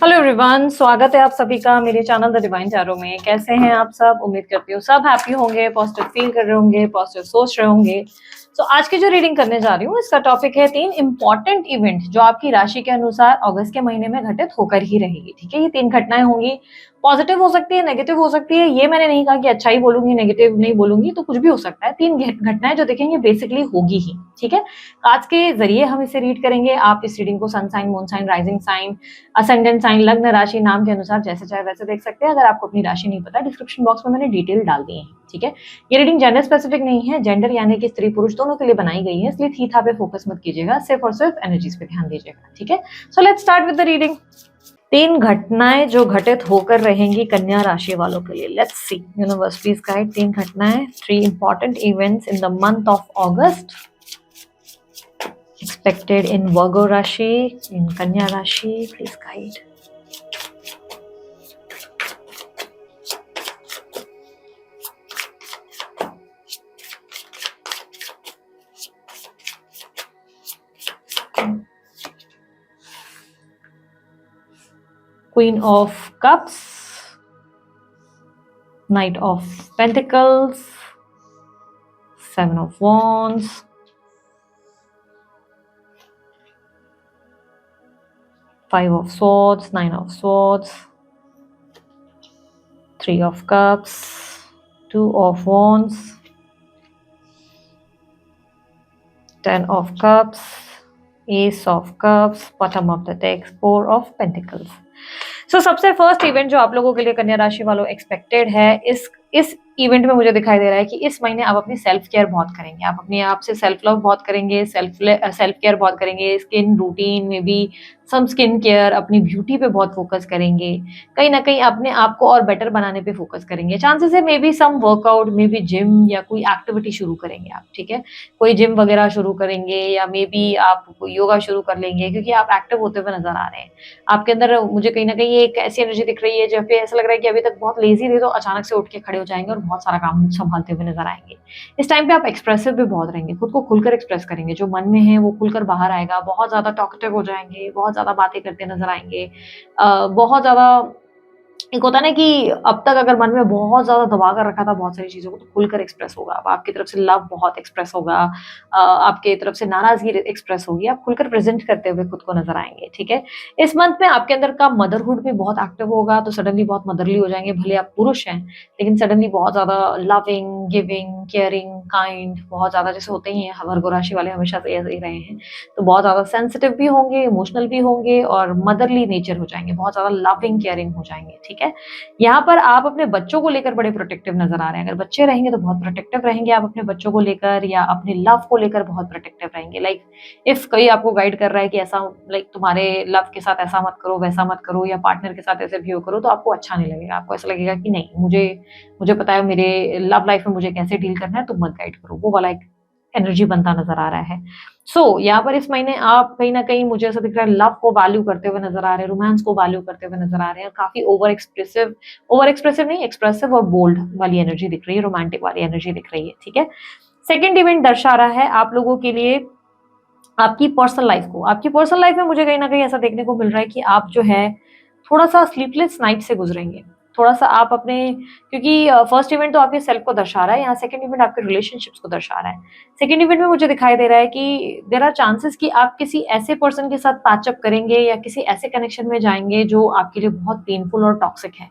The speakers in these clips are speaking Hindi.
हेलो एवरीवन, स्वागत है आप सभी का मेरे चैनल द डिवाइन टैरो में। कैसे हैं आप सब? उम्मीद करती हूँ सब हैप्पी होंगे, पॉजिटिव फील कर रहे होंगे, पॉजिटिव सोच रहे होंगे। तो आज की जो रीडिंग करने जा रही हूँ इसका टॉपिक है 3 इंपॉर्टेंट इवेंट जो आपकी राशि के अनुसार अगस्त के महीने में घटित होकर ही रहेगी। ठीक है, ये 3 घटनाएं होंगी, पॉजिटिव हो सकती है, नेगेटिव हो सकती है। ये मैंने नहीं कहा कि अच्छा ही बोलूंगी, नेगेटिव नहीं बोलूंगी, तो कुछ भी हो सकता है। 3 घटनाएं जो दिखेंगी बेसिकली होगी ही। ठीक है, आज के जरिए हम इसे रीड करेंगे। आप इस रीडिंग को sun sign, moon sign, rising sign, ascendant sign, लग्न राशि, नाम के अनुसार जैसे चाहे वैसे देख सकते हैं। अगर आपको अपनी राशि नहीं पता, डिस्क्रिप्शन बॉक्स में मैंने डिटेल डाल दी है। ठीक है, ये रीडिंग जेंडर स्पेसिफिक नहीं है, जेंडर यानी कि स्त्री पुरुष दोनों के लिए बनाई गई है, इसलिए थी था पे फोकस मत कीजिएगा, सिर्फ और सिर्फ एनर्जीज पे ध्यान दीजिएगा। ठीक है, so let's start with the reading. 3 घटनाएं जो घटित होकर रहेंगी कन्या राशि वालों के लिए। Let's see, universe please guide 3 घटनाएं, 3 important events in the month of August expected in Virgo Rashi, in Kanya Rashi, please guide. Queen of Cups, Knight of Pentacles, 7 of Wands, Five of Swords, 9 of Swords, 3 of Cups, 2 of Wands, 10 of Cups, Ace of Cups, bottom of the deck, 4 of Pentacles. So सबसे फर्स्ट इवेंट जो आप लोगों के लिए कन्या राशि वालों एक्सपेक्टेड है, इस इवेंट में मुझे दिखाई दे रहा है कि इस महीने आप अपनी सेल्फ केयर बहुत करेंगे। आप अपने आप से सेल्फ लव बहुत करेंगे, सेल्फ केयर बहुत करेंगे। स्किन रूटीन में भी सम स्किन केयर, अपनी ब्यूटी पे बहुत फोकस करेंगे। कहीं ना कहीं अपने आप को और बेटर बनाने पे फोकस करेंगे। चांसेस है maybe some workout, maybe gym या कोई एक्टिविटी शुरू करेंगे आप। ठीक है, कोई जिम वगैरह शुरू करेंगे या मे बी आप कोई योगा शुरू कर लेंगे, क्योंकि आप एक्टिव होते हुए नजर आ रहे हैं। आपके अंदर मुझे कहीं ना कहीं एक ऐसी एनर्जी दिख रही है जब पे ऐसा लग रहा है कि अभी तक बहुत लेजी थे, तो अचानक से उठ के खड़े हो जाएंगे और बहुत सारा काम संभालते हुए नजर आएंगे। इस टाइम पे आप एक्सप्रेसिव भी बहुत रहेंगे, खुद को खुलकर एक्सप्रेस करेंगे, जो मन में है वो खुलकर बाहर आएगा। बहुत ज्यादा टॉकटिव हो जाएंगे, बहुत ज्यादा बातें करते नजर आएंगे। बहुत ज्यादा एक होता है ना कि अब तक अगर मन में बहुत ज्यादा दबा कर रखा था बहुत सारी चीजों को, तो खुलकर एक्सप्रेस होगा। अब आपकी तरफ से लव बहुत एक्सप्रेस होगा, आपके तरफ से नाराजगी एक्सप्रेस होगी। आप खुलकर प्रेजेंट करते हुए खुद को नजर आएंगे। ठीक है, इस मंथ में आपके अंदर का मदरहुड भी बहुत एक्टिव होगा, तो सडनली बहुत मदरली हो जाएंगे। भले आप पुरुष हैं, लेकिन सडनली बहुत ज्यादा लविंग, गिविंग, केयरिंग, काइंड, बहुत ज्यादा जैसे होते ही हैं वर्गो राशि वाले, हमेशा से ऐसे ही रहे हैं। तो बहुत ज्यादा सेंसिटिव भी होंगे, इमोशनल भी होंगे और मदरली नेचर हो जाएंगे, बहुत ज्यादा लविंग, केयरिंग हो जाएंगे। ठीक है, यहाँ पर आप अपने बच्चों को लेकर बड़े प्रोटेक्टिव नजर आ रहे हैं। अगर बच्चे रहेंगे तो बहुत प्रोटेक्टिव रहेंगे आप अपने बच्चों को लेकर, या अपने लव को लेकर बहुत प्रोटेक्टिव रहेंगे। लाइक इफ कोई आपको गाइड कर रहा है कि ऐसा, लाइक तुम्हारे लव के साथ ऐसा मत करो, वैसा मत करो, या पार्टनर के साथ ऐसे बिहेव करो, तो आपको अच्छा नहीं लगेगा। आपको ऐसा लगेगा कि नहीं, मुझे मुझे पता है मेरे लव लाइफ में मुझे कैसे डील करना है, तुम मत गाइड करो। वो वाला एक एनर्जी बनता नजर आ रहा है। यहाँ पर इस महीने आप कहीं ना कहीं, मुझे ऐसा दिख रहा है, लव को वैल्यू करते हुए नजर आ रहे हैं, रोमांस को वैल्यू करते हुए नजर आ रहे हैं। काफी ओवर एक्सप्रेसिव नहीं, एक्सप्रेसिव और बोल्ड वाली एनर्जी दिख रही है, रोमांटिक वाली एनर्जी दिख रही है। ठीक है, सेकेंड इवेंट दर्शा रहा है आप लोगों के लिए आपकी पर्सनल लाइफ को। आपकी पर्सनल लाइफ में मुझे कहीं ना कहीं ऐसा देखने को मिल रहा है कि आप जो है थोड़ा सा स्लीपलेस नाइट से गुजरेंगे। थोड़ा सा आप अपने, क्योंकि फर्स्ट इवेंट तो आपके सेल्फ को दर्शा रहा है, यहाँ सेकंड इवेंट आपके रिलेशनशिप्स को दर्शा रहा है। सेकंड इवेंट में मुझे दिखाई दे रहा है कि देयर आर चांसेस कि आप किसी ऐसे पर्सन के साथ पैचअप करेंगे या किसी ऐसे कनेक्शन में जाएंगे जो आपके लिए बहुत पेनफुल और टॉक्सिक है।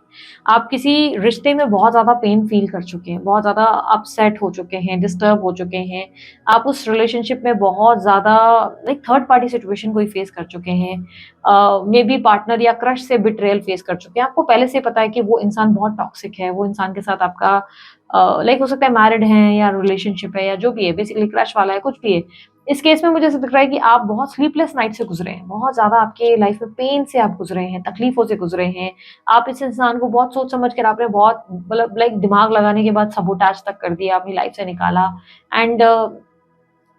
आप किसी रिश्ते में बहुत ज्यादा पेन फील कर चुके हैं, बहुत ज्यादा अपसेट हो चुके हैं, डिस्टर्ब हो चुके हैं। आप उस रिलेशनशिप में बहुत ज्यादा लाइक थर्ड पार्टी सिचुएशन कोई फेस कर चुके हैं, मे बी पार्टनर या क्रश से बिट्रेयल फेस कर चुके हैं। आपको पहले से पता है कि वो इंसान बहुत टॉक्सिक है, वो इंसान के साथ आपका लाइक हो सकता है मैरिड है या रिलेशनशिप है या जो भी है, बेसिकली क्रश वाला है, कुछ भी है। इस केस में मुझे ऐसा दिख रहा है कि आप बहुत स्लीपलेस नाइट से गुजरे हैं, बहुत ज्यादा आपके लाइफ में पेन से आप गुजरे हैं, तकलीफों से गुजरे हैं। आप इस इंसान को बहुत सोच समझ कर आपने बहुत मतलब लाइक दिमाग लगाने के बाद सबोटाज तक कर दिया, अपनी लाइफ से निकाला, एंड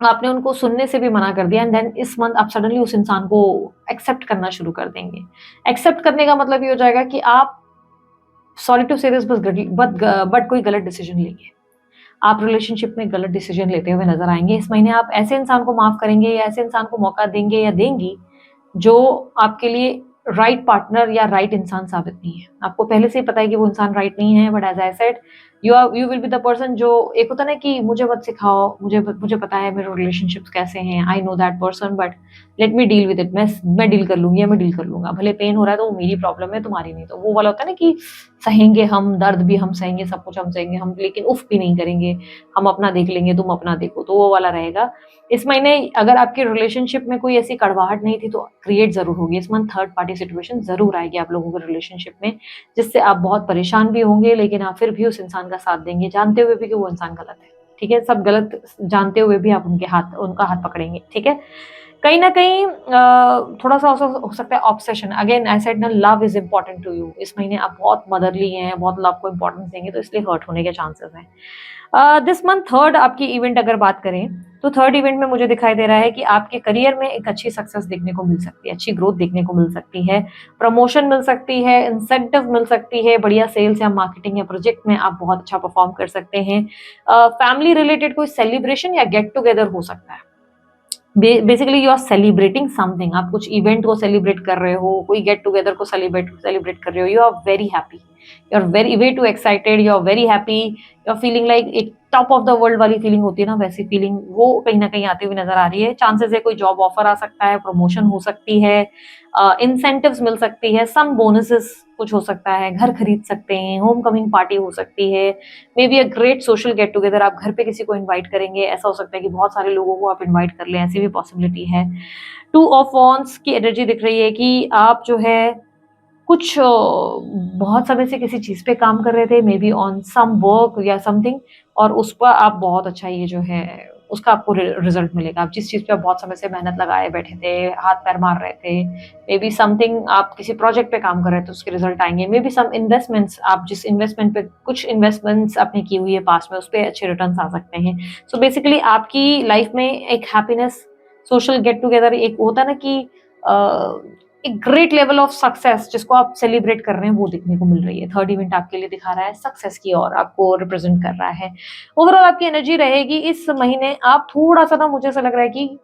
आपने उनको सुनने से भी मना कर दिया। एंड देन इस मंथ आप सडनली उस इंसान को एक्सेप्ट करना शुरू कर देंगे। एक्सेप्ट करने का मतलब ये हो जाएगा कि आप, सॉरी टू से दिस, बट कोई गलत डिसीजन लेंगे। आप रिलेशनशिप में गलत डिसीजन लेते हुए नजर आएंगे। इस महीने आप ऐसे इंसान को माफ करेंगे या ऐसे इंसान को मौका देंगे या देंगी जो आपके लिए राइट पार्टनर या राइट इंसान साबित नहीं है। आपको पहले से ही पता है कि वो इंसान राइट नहीं है, but as I said you will be the person जो एक होता है ना कि मुझे मत सिखाओ, मुझे पता है मेरे रिलेशनशिप्स कैसे हैं, I know that person, but let me deal with it, मैं डील कर लूंगी या मैं डील कर लूंगा, भले पेन हो रहा है तो वो मेरी प्रॉब्लम है, तुम्हारी नहीं। तो वो वाला होता है ना कि सहेंगे हम, दर्द भी हम सहेंगे, सब कुछ हम सहेंगे हम, लेकिन उफ भी नहीं करेंगे, हम अपना देख लेंगे, तुम अपना देखो, तो वो वाला रहेगा। इस महीने अगर आपके रिलेशनशिप में कोई ऐसी कड़वाहट नहीं थी तो क्रिएट जरूर होगी इस मंथ। थर्ड पार्टी सिचुएशन जरूर आएगी आप लोगों के रिलेशनशिप में, जिससे आप बहुत परेशान भी होंगे, लेकिन आप फिर भी उस इंसान का साथ देंगे, जानते हुए भी कि वो इंसान गलत है। ठीक है, सब गलत जानते हुए भी आप उनका हाथ पकड़ेंगे। ठीक है, कहीं ना कहीं थोड़ा सा हो सकता है ऑब्सेशन। अगेन आई सेड ना, love is important to you. इस महीने आप बहुत मदरली हैं, बहुत लव को इंपॉर्टेंस देंगे, तो इसलिए हर्ट होने के चांसेस हैं। दिस मंथ थर्ड आपकी इवेंट अगर बात करें तो थर्ड इवेंट में मुझे दिखाई दे रहा है कि आपके करियर में एक अच्छी सक्सेस देखने को मिल सकती है, अच्छी ग्रोथ देखने को मिल सकती है, प्रमोशन मिल सकती है, इंसेंटिव मिल सकती है, बढ़िया सेल्स या मार्केटिंग या प्रोजेक्ट में आप बहुत अच्छा परफॉर्म कर सकते हैं। फैमिली रिलेटेड कोई सेलिब्रेशन या गेट टुगेदर हो सकता है। Basically you are celebrating something, आप कुछ इवेंट को सेलिब्रेट कर रहे हो, कोई गेट टुगेदर को सेलिब्रेट कर रहे हो, you are very happy, you are very way to excited, you are very happy, you are feeling like एक टॉप ऑफ द वर्ल्ड वाली फीलिंग होती है ना, वैसी फीलिंग वो कहीं ना कहीं आती हुई नजर आ रही है। चांसेस है कोई जॉब ऑफर आ सकता है, प्रमोशन हो सकती है, इंसेंटिव्स मिल सकती है, सम बोनसेस कुछ हो सकता है, घर खरीद सकते हैं, होम कमिंग पार्टी हो सकती है, maybe a great social get together, आप घर पे किसी को इनवाइट करेंगे, ऐसा हो सकता है कि बहुत सारे लोगों को आप इनवाइट कर लें, ऐसी भी पॉसिबिलिटी है। टू ऑफ वॉन्स की एनर्जी दिख रही है कि आप जो है कुछ बहुत समय से किसी चीज पे काम कर रहे थे, maybe on some work या समथिंग, और उस पर आप बहुत अच्छा ये जो है उसका आपको रिजल्ट मिलेगा। आप जिस चीज पे आप बहुत समय से मेहनत लगाए बैठे थे, हाथ पैर मार रहे थे, मे बी समथिंग आप किसी प्रोजेक्ट पे काम कर रहे थे, उसके रिजल्ट आएंगे। मे बी सम इन्वेस्टमेंट्स, आप जिस इन्वेस्टमेंट पे कुछ इन्वेस्टमेंट्स आपने की हुई है पास में, उस पर अच्छे रिटर्न आ सकते हैं। सो बेसिकली आपकी लाइफ में एक हैप्पीनेस, सोशल गेट टुगेदर, एक होता है ना कि एक ग्रेट लेवल ऑफ सक्सेस जिसको आप सेलिब्रेट कर रहे हैं, वो दिखने को मिल रही है। थर्ड इवेंट आपके लिए दिखा रहा है सक्सेस की और आपको रिप्रेजेंट कर रहा है। ओवरऑल आपकी एनर्जी रहेगी इस महीने, आप थोड़ा सा ना, मुझे ऐसा लग रहा है कि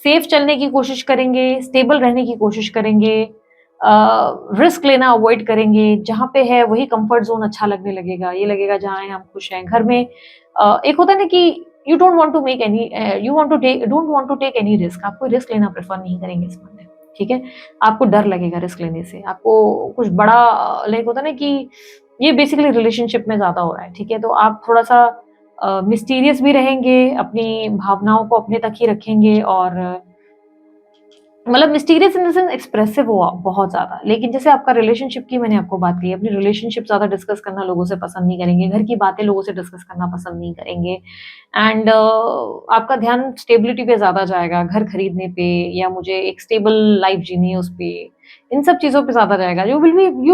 सेफ चलने की कोशिश करेंगे, स्टेबल रहने की कोशिश करेंगे, रिस्क लेना अवॉइड करेंगे, जहाँ पे है वही कंफर्ट जोन अच्छा लगने लगेगा, ये लगेगा जहाँ है हम खुश हैं। घर में एक होता है ना कि you don't want to make any, you want to take, don't want to take any risk, आप कोई रिस्क लेना प्रेफर नहीं करेंगे इस महीने। ठीक है, आपको डर लगेगा रिस्क लेने से, आपको कुछ बड़ा लाइक होता है ना कि ये बेसिकली रिलेशनशिप में ज्यादा हो रहा है। ठीक है, तो आप थोड़ा सा मिस्टीरियस भी रहेंगे, अपनी भावनाओं को अपने तक ही रखेंगे, और मतलब mysterious in the sense expressive हो आप बहुत ज्यादा। लेकिन जैसे आपका रिलेशनशिप की मैंने आपको बात की, अपनी रिलेशनशिप ज्यादा डिस्कस करना लोगों से पसंद नहीं करेंगे, घर की बातें लोगों से डिस्कस करना पसंद नहीं करेंगे, एंड आपका ध्यान स्टेबिलिटी पे ज्यादा जाएगा, घर खरीदने पे या मुझे एक स्टेबल लाइफ जीनी है उस पे, इन सब चीजों पे ज्यादा जाएगा। You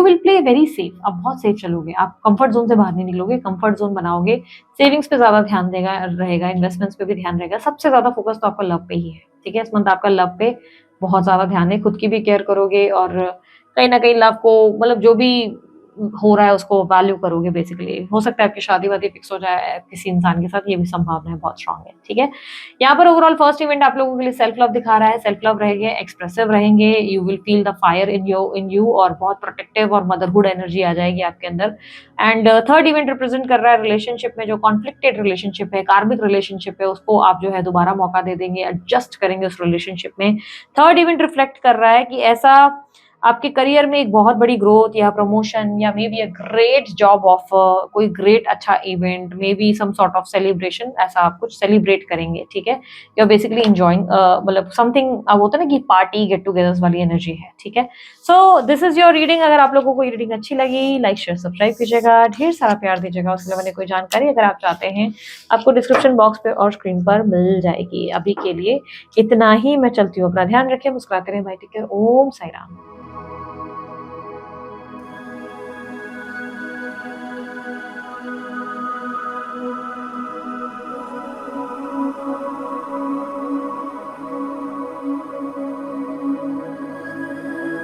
will play very safe, आप बहुत सेफ चलोगे, आप कंफर्ट जोन से बाहर नहीं निकलोगे, कंफर्ट जोन बनाओगे, सेविंग्स पे ज्यादा ध्यान देगा रहेगा, इन्वेस्टमेंट्स पे भी ध्यान रहेगा, सबसे ज्यादा फोकस तो आपका लव पे ही है। ठीक है, इस मंथ आपका लव पे बहुत ज़्यादा ध्यान है, खुद की भी केयर करोगे, और कहीं न कहीं लव को मतलब जो भी हो रहा है उसको वैल्यू करोगे बेसिकली। हो सकता है आपकी शादी-वादी फिक्स हो जाए किसी इंसान के साथ, ये भी संभावनाएँ बहुत स्ट्रॉन्ग है। ठीक है? यहाँ पर ओवरऑल फर्स्ट इवेंट आप लोगों के लिए सेल्फ लव दिखा रहा है, सेल्फ लव रहेंगे, एक्सप्रेसिव रहेंगे, you will feel the fire in you, और बहुत प्रोटेक्टिव और मदरहुड एनर्जी आ जाएगी आपके अंदर। एंड थर्ड इवेंट रिप्रेजेंट कर रहा है रिलेशनशिप में जो कॉन्फ्लिक्टेड रिलेशनशिप है, कार्मिक रिलेशनशिप है, उसको आप जो है दोबारा मौका दे देंगे, एडजस्ट करेंगे उस रिलेशनशिप में। थर्ड इवेंट रिफ्लेक्ट कर रहा है कि ऐसा आपके करियर में एक बहुत बड़ी ग्रोथ या प्रमोशन या maybe a great job offer, कोई ग्रेट अच्छा event, maybe some sort of celebration, ऐसा आप कुछ सेलिब्रेट करेंगे। ठीक है, यू आर बेसिकली एंजॉइंग मतलब समथिंग, अब होता है ना कि पार्टी गेट टुगेदर्स वाली एनर्जी है। ठीक है, so this is your reading. अगर आप लोगों को ये रीडिंग अच्छी लगी, लाइक शेयर सब्सक्राइब कीजिएगा, ढेर सारा प्यार दीजिएगा। उसके अलावा कोई जानकारी अगर आप चाहते हैं, आपको डिस्क्रिप्शन बॉक्स पे और स्क्रीन पर मिल जाएगी। अभी के लिए इतना ही, मैं चलती हूँ, अपना ध्यान रखें, मुस्कुराते रहें, भाई टेक केयर, ओम साई राम।